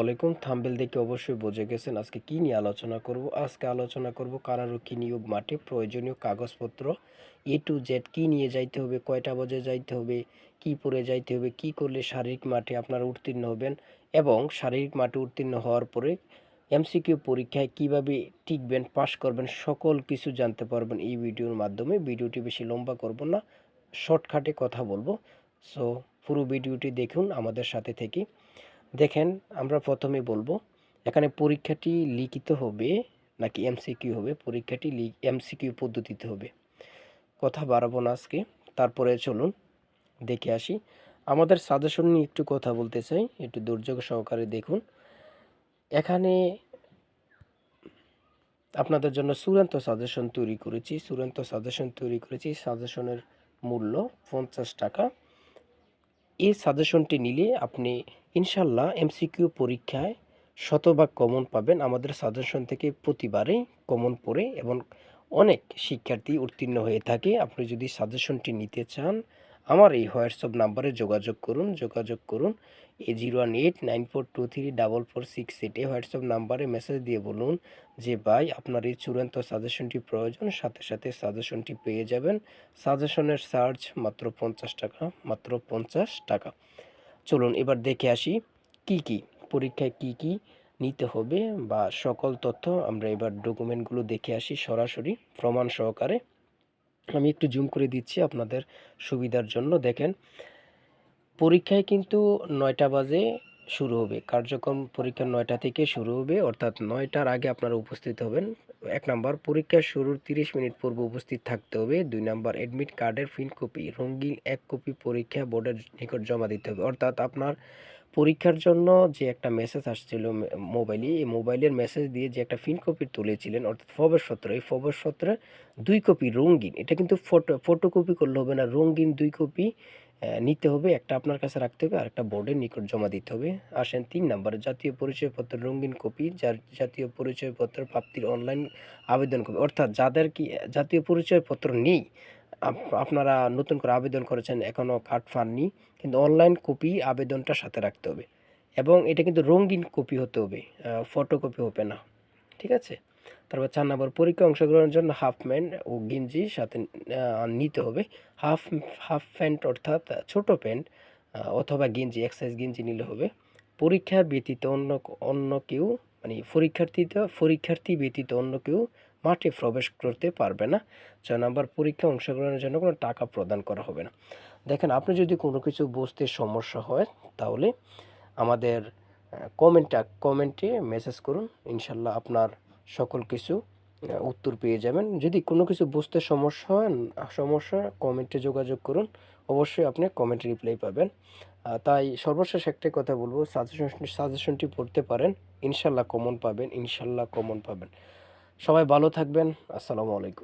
আলাইকুম। থাম্বনেল দেখে অবশ্যই বুঝে গেছেন আজকে কি নিয়ে আলোচনা করব। আজকে আলোচনা করব কারারক্ষী নিয়োগ মাঠে প্রয়োজনীয় কাগজপত্র A to Z কি নিয়ে যাইতে হবে, কয়টা বাজে যাইতে হবে, কি পরে যাইতে হবে, কি করলে শারীরিক মাঠে আপনারা উত্তীর্ণ হবেন এবং শারীরিক মাঠে উত্তীর্ণ হওয়ার পরে MCQ পরীক্ষায় কিভাবে টিকবেন, পাস করবেন, সকল কিছু জানতে পারবেন এই ভিডিওর মাধ্যমে। ভিডিওটি বেশি লম্বা করব না, শর্টকাটে কথা বলবো। সো পুরো ভিডিওটি দেখুন আমাদের সাথে থেকে। দেখেন, আমরা প্রথমে বলবো এখানে পরীক্ষাটি লিখিত হবে নাকি এমসিকিউ হবে। পরীক্ষাটি এমসিকিউ পদ্ধতিতে হবে। কথা বাড়াবো না আজকে। তারপরে চলুন দেখে আসি। আমাদের সাজেশন নিয়ে একটু কথা বলতে চাই, একটু ধৈর্য সহকারে দেখুন। এখানে আপনাদের জন্য চূড়ান্ত সাজেশন তৈরি করেছি। সাজেশনের মূল্য 50 টাকা। এই সাজেশনটি নিলে আপনি ইনশাল্লাহ এমসিকিউ পরীক্ষায় শতভাগ কমন পাবেন। আমাদের সাজেশন থেকে প্রতিবারেই কমন পড়ে এবং অনেক শিক্ষার্থী উত্তীর্ণ হয়ে থাকে। আপনি যদি সাজেশনটি নিতে চান আমার এই হোয়াটসঅ্যাপ নাম্বারে যোগাযোগ করুন। 01894234468 এই হোয়াটসঅ্যাপ নাম্বারে মেসেজ দিয়ে বলুন যে ভাই আপনার এই চূড়ান্ত সাজেশনটি প্রয়োজন, সাথে সাথে সাজেশনটি পেয়ে যাবেন। সাজেশনের চার্জ মাত্র 50 টাকা, মাত্র 50 টাকা। চলুন এবার দেখে আসি কি পরীক্ষায় কি নিতে হবে বা সকল তথ্য আমরা এবার ডকুমেন্টগুলো দেখে আসি সরাসরি প্রমাণ সহকারে। আমি একটু জুম করে দিচ্ছি আপনাদের সুবিধার জন্য। দেখেন, পরীক্ষায় কিন্তু 9টা বাজে শুরু হবে কার্যক্রম। পরীক্ষা 9টা থেকে শুরু হবে, অর্থাৎ 9টার আগে আপনারা উপস্থিত হবেন। 1 নাম্বার, পরীক্ষা শুরুর 30 মিনিট পূর্বে উপস্থিত থাকতে হবে। 2 নাম্বার, অ্যাডমিট কার্ডের প্রিন্ট কপি রঙিন 1 কপি পরীক্ষা বোর্ডের নিকট জমা দিতে হবে। অর্থাৎ আপনার পরীক্ষার জন্য যে একটা মেসেজ আসছিল মোবাইলে, এই মোবাইলের মেসেজ দিয়ে যে একটা প্রিন্ট কপি তুলেছিলেন অর্থাৎ প্রবেশপত্র, এই প্রবেশপত্রে 2 কপি রঙিন, এটা কিন্তু ফটোকপি করলে হবে না, রঙিন 2 কপি নিতে হবে। একটা আপনার কাছে রাখতে হবে আর একটা বোর্ডের নিকট জমা দিতে হবে। আসেন 3 নাম্বারে, জাতীয় পরিচয়পত্রের রঙিন কপি, যার জাতীয় পরিচয়পত্র প্রাপ্তির অনলাইন আবেদন কপি। অর্থাৎ যাদের কি জাতীয় পরিচয়পত্র নেই, আপনারা নতুন করে আবেদন করেছেন এখনও কার্ড পাননি, কিন্তু অনলাইন কপি আবেদনটা সাথে রাখতে হবে এবং এটা কিন্তু রঙিন কপি হতে হবে, ফটোকপি হবে না, ঠিক আছে। তারপর 4 নম্বর, পরীক্ষা অংশগ্রহণের জন্য হাফ প্যান্ট ও গেঞ্জি সাথে নিতে হবে। হাফ হাফ প্যান্ট অর্থাৎ ছোট প্যান্ট অথবা গেঞ্জি, এক সাইজ গেঞ্জি নিলে হবে। পরীক্ষা ব্যতীত অন্য কেউ মানে পরীক্ষার্থী ব্যতীত অন্য কেউ মাঠে প্রবেশ করতে পারবে না। 6 নম্বর, পরীক্ষা অংশগ্রহণের জন্য কোনো টাকা প্রদান করা হবে না। দেখেন, আপনি যদি কোনো কিছু বুঝতে সমস্যা হয় তাহলে আমাদের কমেন্টে মেসেজ করুন, ইনশাল্লাহ আপনার সকল কিছু উত্তর পেয়ে যাবেন। যদি কোনো কিছু বুঝতে সমস্যা কমেন্টে যোগাযোগ করুন, অবশ্যই আপনি কমেন্টে রিপ্লাই পাবেন। তাই সর্বশেষ একটাই কথা বলবো, সাজেশনটি পড়তে পারেন, ইনশাল্লাহ কমন পাবেন। সবাই ভালো থাকবেন। আসসালামু আলাইকুম।